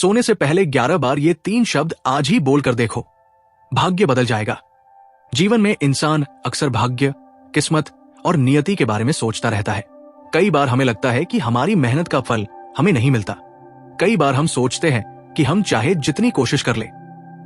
सोने से पहले 11 बार ये 3 शब्द आज ही बोलकर देखो, भाग्य बदल जाएगा। जीवन में इंसान अक्सर भाग्य, किस्मत और नियति के बारे में सोचता रहता है। कई बार हमें लगता है कि हमारी मेहनत का फल हमें नहीं मिलता। कई बार हम सोचते हैं कि हम चाहे जितनी कोशिश कर ले,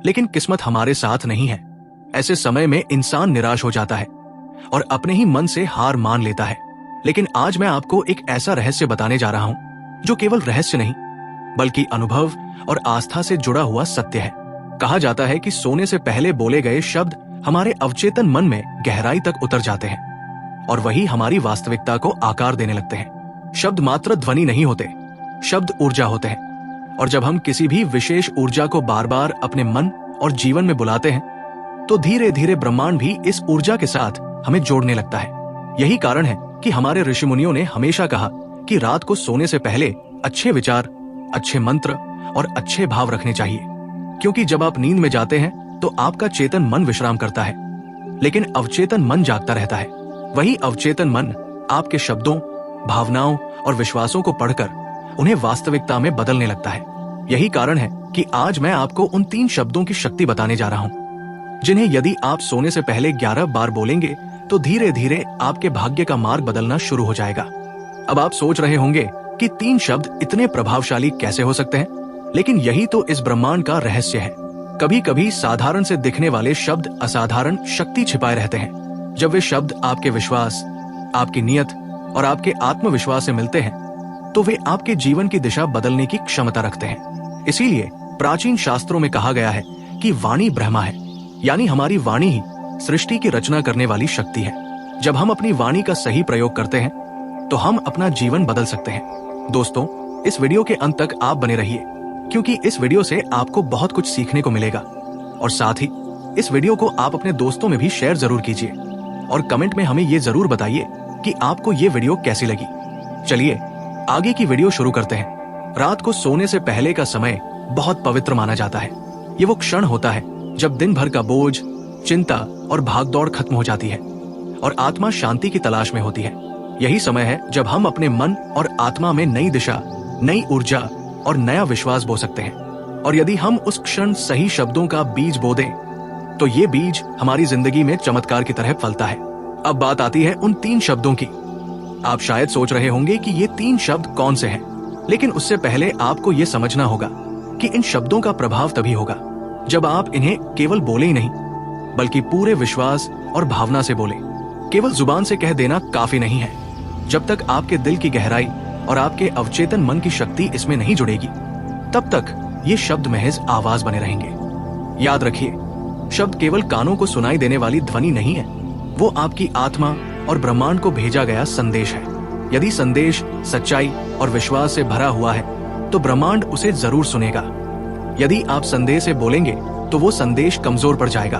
लेकिन किस्मत हमारे साथ नहीं है। ऐसे समय में इंसान निराश हो जाता है और अपने ही मन से हार मान लेता है। लेकिन आज मैं आपको एक ऐसा रहस्य बताने जा रहा हूं जो केवल रहस्य नहीं, बल्कि अनुभव और आस्था से जुड़ा हुआ सत्य है। कहा जाता है कि सोने से पहले बोले गए शब्द हमारे अवचेतन मन में गहराई तक उतर जाते हैं और वही हमारी वास्तविकता को आकार देने लगते हैं। शब्द मात्र ध्वनि नहीं होते, शब्द ऊर्जा होते हैं। और जब हम किसी भी विशेष ऊर्जा को बार बार अपने मन और जीवन में बुलाते हैं, तो धीरे धीरे ब्रह्मांड भी इस ऊर्जा के साथ हमें जोड़ने लगता है। यही कारण है कि हमारे ऋषि मुनियों ने हमेशा कहा कि रात को सोने से पहले अच्छे विचार, अच्छे मंत्र और अच्छे भाव रखने चाहिए, क्योंकि जब आप नींद में जाते हैं तो आपका चेतन मन विश्राम करता है, लेकिन अवचेतन मन जागता रहता है। वही अवचेतन मन आपके शब्दों, भावनाओं और विश्वासों को पढ़कर उन्हें वास्तविकता में बदलने लगता है। यही कारण है कि आज मैं आपको उन 3 शब्दों की शक्ति बताने जा रहा हूं, जिन्हें यदि आप सोने से पहले 11 बार बोलेंगे तो धीरे धीरे आपके भाग्य का मार्ग बदलना शुरू हो जाएगा। अब आप सोच रहे होंगे कि 3 शब्द इतने प्रभावशाली कैसे हो सकते हैं, लेकिन यही तो इस ब्रह्मांड का रहस्य है। कभी कभी साधारण से दिखने वाले शब्द असाधारण शक्ति छिपाए रहते हैं। जब वे शब्द आपके विश्वास, आपकी नियत और आपके आत्मविश्वास से मिलते हैं, तो वे आपके जीवन की दिशा बदलने की क्षमता रखते हैं। इसीलिए प्राचीन शास्त्रों में कहा गया है कि वाणी ब्रह्मा है, यानी हमारी वाणी ही सृष्टि की रचना करने वाली शक्ति है। जब हम अपनी वाणी का सही प्रयोग करते हैं, तो हम अपना जीवन बदल सकते हैं। दोस्तों, इस वीडियो के अंत तक आप बने रहिए, क्योंकि इस वीडियो से आपको बहुत कुछ सीखने को मिलेगा। और साथ ही इस वीडियो को आप अपने दोस्तों में भी शेयर जरूर कीजिए और कमेंट में हमें ये जरूर बताइए कि आपको ये वीडियो कैसी लगी। चलिए आगे की वीडियो शुरू करते हैं। रात को सोने से पहले का समय बहुत पवित्र माना जाता है। ये वो क्षण होता है जब दिन भर का बोझ, चिंता और भागदौड़ खत्म हो जाती है और आत्मा शांति की तलाश में होती है। यही समय है जब हम अपने मन और आत्मा में नई दिशा, नई ऊर्जा और नया विश्वास बो सकते हैं। और यदि हम उस क्षण सही शब्दों का बीज बो दें, तो ये बीज हमारी जिंदगी में चमत्कार की तरह फलता है। अब बात आती है उन 3 शब्दों की। आप शायद सोच रहे होंगे कि ये 3 शब्द कौन से हैं, लेकिन उससे पहले आपको ये समझना होगा कि इन शब्दों का प्रभाव तभी होगा जब आप इन्हें केवल बोले ही नहीं, बल्कि पूरे विश्वास और भावना से बोले। केवल जुबान से कह देना काफी नहीं है। जब तक आपके दिल की गहराई और आपके अवचेतन मन की शक्ति इसमें नहीं जुड़ेगी, तब तक ये शब्द महज आवाज बने रहेंगे। याद रखिए, शब्द केवल कानों को सुनाई देने वाली ध्वनि नहीं है, वो आपकी आत्मा और ब्रह्मांड को भेजा गया संदेश है। यदि संदेश सच्चाई और विश्वास से भरा हुआ है, तो ब्रह्मांड उसे जरूर सुनेगा। यदि आप संदेह से बोलेंगे, तो वो संदेश कमजोर पड़ जाएगा।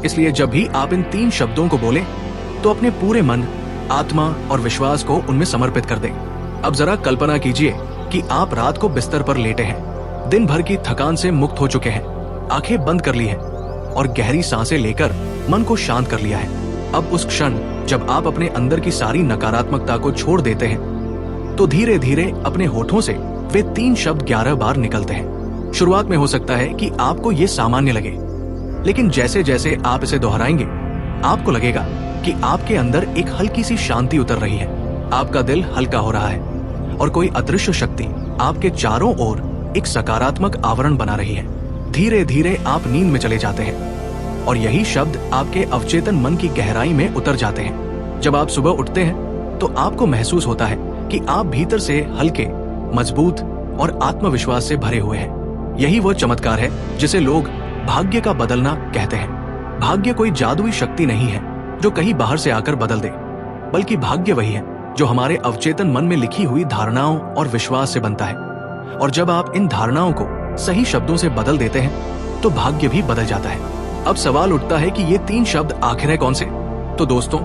इसलिए जब भी आप इन 3 शब्दों को बोलें, तो अपने पूरे मन, आत्मा और विश्वास को उनमें समर्पित कर दें। अब जरा कल्पना कीजिए कि आप रात को बिस्तर पर लेटे हैं, दिन भर की थकान से मुक्त हो चुके हैं, आंखें बंद कर ली हैं और गहरी सांसें लेकर मन को शांत कर लिया है। अब उस क्षण जब आप अपने अंदर की सारी नकारात्मकता को छोड़ देते हैं, तो धीरे धीरे अपने होठों से वे 3 शब्द 11 बार निकलते हैं। शुरुआत में हो सकता है कि आपको ये सामान्य लगे, लेकिन जैसे जैसे आप इसे दोहराएंगे, आपको लगेगा कि आपके अंदर एक हल्की सी शांति उतर रही है। आपका दिल हल्का हो रहा है और कोई अदृश्य शक्ति आपके चारों ओर एक सकारात्मक आवरण बना रही है। धीरे धीरे आप नींद में चले जाते हैं और यही शब्द आपके अवचेतन मन की गहराई में उतर जाते हैं। जब आप सुबह उठते हैं, तो आपको महसूस होता है कि आप भीतर से हल्के, मजबूत और आत्मविश्वास से भरे हुए हैं। यही वो चमत्कार है जिसे लोग भाग्य का बदलना कहते हैं। भाग्य कोई जादुई शक्ति नहीं है जो कहीं बाहर से आकर बदल दे, बल्कि भाग्य वही है जो हमारे अवचेतन मन में लिखी हुई धारणाओं और विश्वास से बनता है। और जब आप इन धारणाओं को सही शब्दों से बदल देते हैं, तो भाग्य भी बदल जाता है। अब सवाल उठता है कि ये 3 शब्द आखिर है कौन से? तो दोस्तों,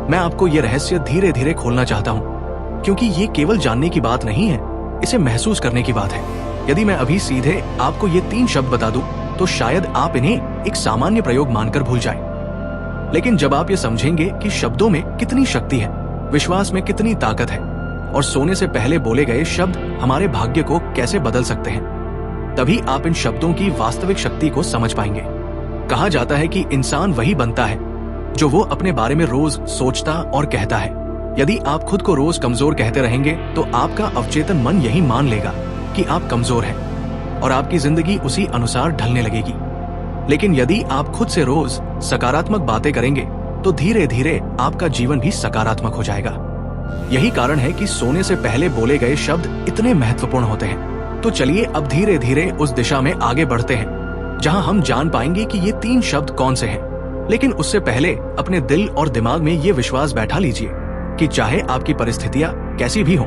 मैं आपको ये रहस्य धीरे धीरे खोलना चाहता हूँ, क्योंकि ये केवल जानने की बात नहीं है, इसे महसूस करने की बात है। यदि मैं अभी सीधे आपको ये 3 शब्द बता दूं, तो शायद आप इन्हें एक सामान्य प्रयोग मानकर भूल जाएं। लेकिन जब आप ये समझेंगे कि शब्दों में कितनी शक्ति है, विश्वास में कितनी ताकत है और सोने से पहले बोले गए शब्द हमारे भाग्य को कैसे बदल सकते हैं, तभी आप इन शब्दों की वास्तविक शक्ति को समझ पाएंगे। कहा जाता है कि इंसान वही बनता है जो वो अपने बारे में रोज सोचता और कहता है। यदि आप खुद को रोज कमजोर कहते रहेंगे तो आपका अवचेतन मन यही मान लेगा कि आप कमजोर हैं और आपकी जिंदगी उसी अनुसार ढलने लगेगी। लेकिन यदि आप खुद से रोज सकारात्मक बातें करेंगे तो धीरे धीरे आपका जीवन भी सकारात्मक हो जाएगा। यही कारण है कि सोने से पहले बोले गए शब्द इतने महत्वपूर्ण होते हैं। तो चलिए अब धीरे धीरे उस दिशा में आगे बढ़ते हैं जहां हम जान पाएंगे कि ये 3 शब्द कौन से हैं। लेकिन उससे पहले अपने दिल और दिमाग में ये विश्वास बैठा लीजिए कि चाहे आपकी परिस्थितियां कैसी भी हों,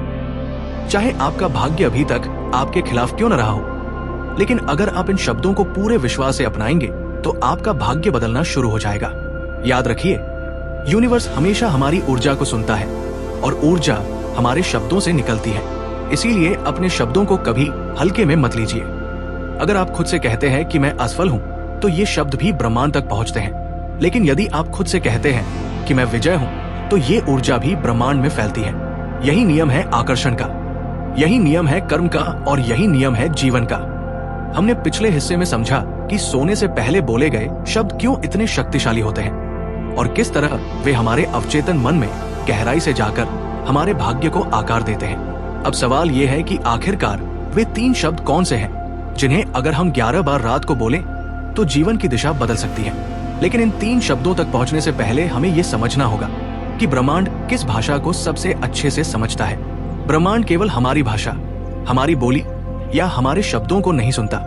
चाहे आपका भाग्य अभी तक आपके खिलाफ क्यों न रहा हो, लेकिन अगर आप इन शब्दों को पूरे विश्वास से अपनाएंगे तो आपका भाग्य बदलना शुरू हो जाएगा। याद रखिए, यूनिवर्स हमेशा हमारी ऊर्जा को सुनता है और ऊर्जा हमारे शब्दों से निकलती है। इसीलिए अपने शब्दों को कभी हल्के में मत लीजिए। अगर आप खुद से कहते हैं कि मैं असफल हूं, तो ये शब्द भी ब्रह्मांड तक पहुंचते हैं। लेकिन यदि आप खुद से कहते हैं कि मैं विजय हूं, तो ये ऊर्जा भी ब्रह्मांड में फैलती है। यही नियम है आकर्षण का, यही नियम है कर्म का और यही नियम है जीवन का। हमने पिछले हिस्से में समझा कि सोने से पहले बोले गए शब्द क्यों इतने शक्तिशाली होते हैं और किस तरह वे हमारे अवचेतन मन में गहराई से जाकर हमारे भाग्य को आकार देते हैं। अब सवाल ये है कि आखिरकार वे 3 शब्द कौन से हैं जिन्हें अगर हम 11 बार रात को बोलें तो जीवन की दिशा बदल सकती है। लेकिन इन 3 शब्दों तक पहुंचने से पहले हमें ये समझना होगा कि ब्रह्मांड किस भाषा को सबसे अच्छे से समझता है। ब्रह्मांड केवल हमारी भाषा, हमारी बोली या हमारे शब्दों को नहीं सुनता।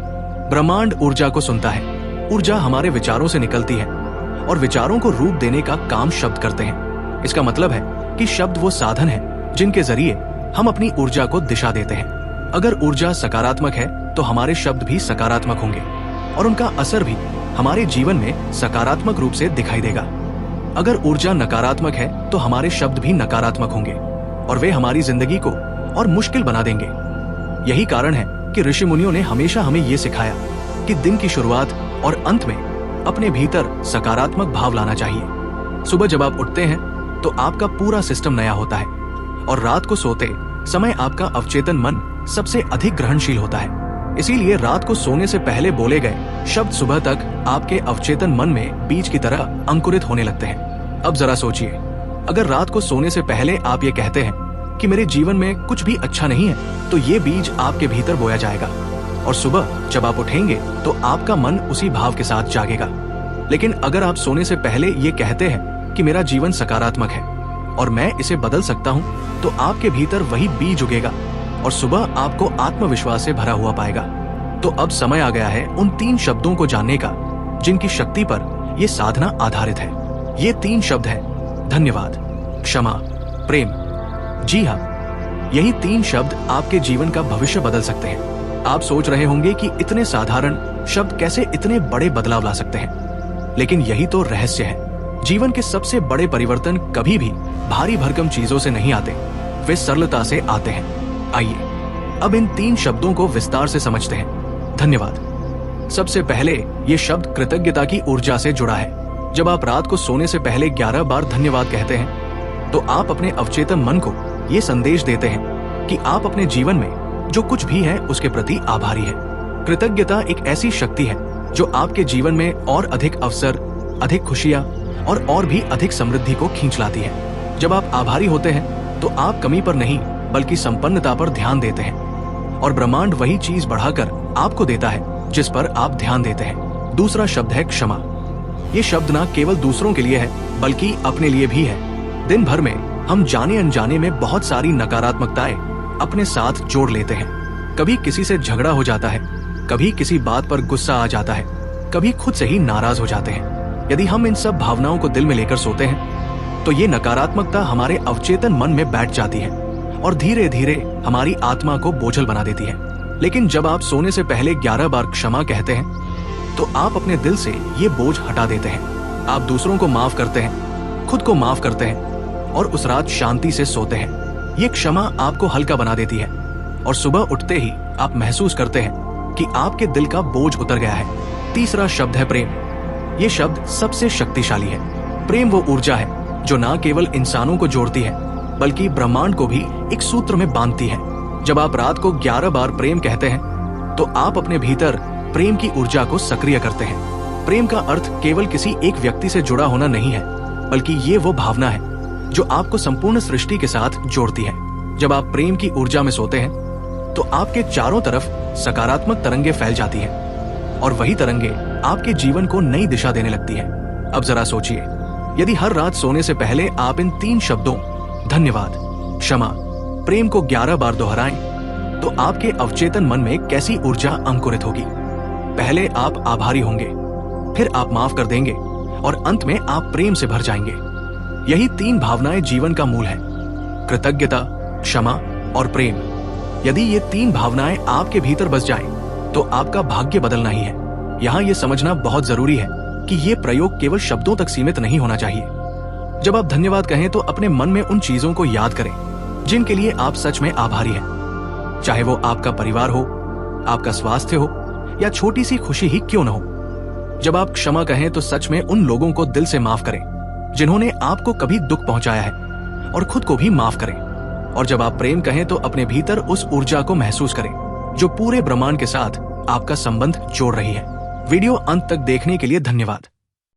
ब्रह्मांड ऊर्जा को सुनता है। ऊर्जा हमारे विचारों से निकलती है और विचारों को रूप देने का काम शब्द करते हैं। इसका मतलब है कि शब्द वो साधन है जिनके जरिए हम अपनी ऊर्जा को दिशा देते हैं। अगर ऊर्जा सकारात्मक है तो हमारे शब्द भी सकारात्मक होंगे और उनका असर भी हमारे जीवन में सकारात्मक रूप से दिखाई देगा। अगर ऊर्जा नकारात्मक है तो हमारे शब्द भी नकारात्मक होंगे और वे हमारी जिंदगी को और मुश्किल बना देंगे। यही कारण है कि ऋषि मुनियों ने हमेशा हमें ये सिखाया कि दिन की शुरुआत और अंत में अपने भीतर सकारात्मक भाव लाना चाहिए। सुबह जब आप उठते हैं तो आपका पूरा सिस्टम नया होता है और रात को सोते समय आपका अवचेतन मन सबसे अधिक ग्रहणशील होता है। इसीलिए रात को सोने से पहले बोले गए शब्द सुबह तक आपके अवचेतन मन में बीज की तरह अंकुरित होने लगते हैं। अब जरा सोचिए, अगर रात को सोने से पहले आप ये कहते हैं कि मेरे जीवन में कुछ भी अच्छा नहीं है, तो ये बीज आपके भीतर बोया जाएगा और सुबह जब आप उठेंगे तो आपका मन उसी भाव के साथ जागेगा। लेकिन अगर आप सोने से पहले ये कहते हैं कि मेरा जीवन सकारात्मक है और मैं इसे बदल सकता हूँ, तो आपके भीतर वही बीज उगेगा और सुबह आपको आत्मविश्वास से भरा हुआ पाएगा। तो अब समय आ गया है उन 3 शब्दों को जानने का जिनकी शक्ति पर यह साधना आधारित है। ये 3 शब्द हैं धन्यवाद, क्षमा, प्रेम। जी हाँ, यही 3 शब्द आपके जीवन का भविष्य बदल सकते हैं। आप सोच रहे होंगे कि इतने साधारण शब्द कैसे इतने बड़े बदलाव ला सकते हैं, लेकिन यही तो रहस्य है। जीवन के सबसे बड़े परिवर्तन कभी भी भारी भरकम चीजों से नहीं आते, वे सरलता से आते हैं। आइए अब इन 3 शब्दों को विस्तार से समझते हैं। धन्यवाद। सबसे पहले ये शब्द कृतज्ञता की ऊर्जा से जुड़ा है। जब आप रात को सोने से पहले 11 बार धन्यवाद कहते हैं तो आप अपने अवचेतन मन को ये संदेश देते हैं कि आप अपने जीवन में जो कुछ भी है उसके प्रति आभारी है। कृतज्ञता एक ऐसी शक्ति है जो आपके जीवन में और अधिक अवसर, अधिक खुशियां और भी अधिक समृद्धि को खींच लाती है। जब आप आभारी होते हैं तो आप कमी पर नहीं बल्कि संपन्नता पर ध्यान देते हैं और ब्रह्मांड वही चीज बढ़ाकर आपको देता है जिस पर आप ध्यान देते हैं। दूसरा शब्द है क्षमा। ये शब्द ना केवल दूसरों के लिए है बल्कि अपने लिए भी है। दिन भर में हम जाने अनजाने में बहुत सारी नकारात्मकताएं अपने साथ जोड़ लेते हैं। कभी किसी से झगड़ा हो जाता है, कभी किसी बात पर गुस्सा आ जाता है, कभी खुद से ही नाराज हो जाते हैं। यदि हम इन सब भावनाओं को दिल में लेकर सोते हैं तो ये नकारात्मकता हमारे अवचेतन मन में बैठ जाती है और धीरे धीरे हमारी आत्मा को बोझल बना देती है। लेकिन जब आप सोने से पहले 11 बार क्षमा कहते हैं तो आप अपने दिल से ये बोझ हटा देते हैं। आप दूसरों को माफ करते हैं, खुद को माफ करते हैं और उस रात शांति से सोते हैं। ये क्षमा आपको हल्का बना देती है और सुबह उठते ही आप महसूस करते हैं कि आपके दिल का बोझ उतर गया है। तीसरा शब्द है प्रेम। ये शब्द सबसे शक्तिशाली है। प्रेम वो ऊर्जा है जो न केवल इंसानों को जोड़ती है बल्कि ब्रह्मांड को भी एक सूत्र में बांधती है। जब आप रात को 11 बार प्रेम कहते हैं तो आप अपने भीतर प्रेम की ऊर्जा को सक्रिय करते हैं। प्रेम का अर्थ केवल किसी एक व्यक्ति से जुड़ा होना नहीं है, बल्कि ये वो भावना है जो आपको संपूर्ण सृष्टि के साथ जोड़ती है। जब आप प्रेम की ऊर्जा में सोते हैं तो आपके चारों तरफ सकारात्मक तरंगे फैल जाती हैं और वही तरंगे आपके जीवन को नई दिशा देने लगती हैं। अब जरा सोचिए, यदि हर रात सोने से पहले आप इन 3 शब्दों धन्यवाद, क्षमा, प्रेम को 11 बार दोहराएं, तो आपके अवचेतन मन में कैसी ऊर्जा अंकुरित होगी। पहले आप आभारी होंगे, फिर आप माफ कर देंगे और अंत में आप प्रेम से भर जाएंगे। यही 3 भावनाएं जीवन का मूल है, कृतज्ञता, क्षमा और प्रेम। यदि ये 3 भावनाएं आपके भीतर बस जाएं, तो आपका भाग्य बदलना ही है। यहाँ ये समझना बहुत जरूरी है कि ये प्रयोग केवल शब्दों तक सीमित नहीं होना चाहिए। जब आप धन्यवाद कहें तो अपने मन में उन चीजों को याद करें जिनके लिए आप सच में आभारी हैं, चाहे वो आपका परिवार हो, आपका स्वास्थ्य हो या छोटी सी खुशी ही क्यों न हो। जब आप क्षमा कहें तो सच में उन लोगों को दिल से माफ करें जिन्होंने आपको कभी दुख पहुंचाया है, और खुद को भी माफ करें। और जब आप प्रेम कहें तो अपने भीतर उस ऊर्जा को महसूस करें जो पूरे ब्रह्मांड के साथ आपका संबंध जोड़ रही है। वीडियो अंत तक देखने के लिए धन्यवाद।